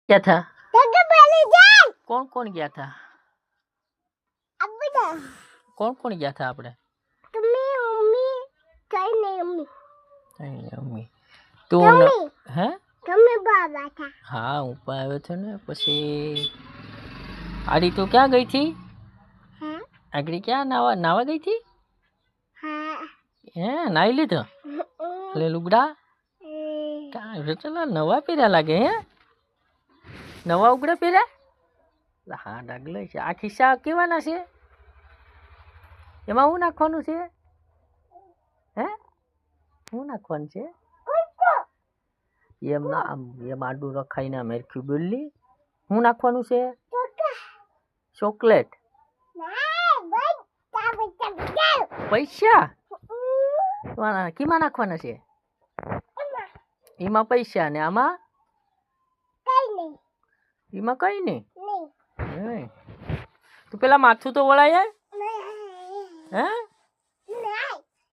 क्या था? कौन कौन गया था? कौन कौन गया था आपने? अम्मी तो હે हाँ હું પણ આવ્યો હતો ને પછી આડી તો ક્યાં ગઈ હતી? આગળ ક્યાં નાવા ગઈ હતી? હે નાઈ લીધો? એટલે લુગડા કાં રચલા નવા પહેર્યા લાગે હે? નવા ઉગડા પહેર્યા? હા ડાગલો છે. આ ખિસ્સા કેવાના છે? એમાં શું નાખવાનું છે? હે શું નાખવાનું છે? એમ ના આમ એમ આડું રખાઈને મેરખ્યું બોલી શું નાખવાનું છે? ચોકલેટ પૈસા કેમાં નાખવાના છે? એમાં પૈસા ને આમાં એમાં કઈ નહીં. તું પેલા માથું તો વળાય હે?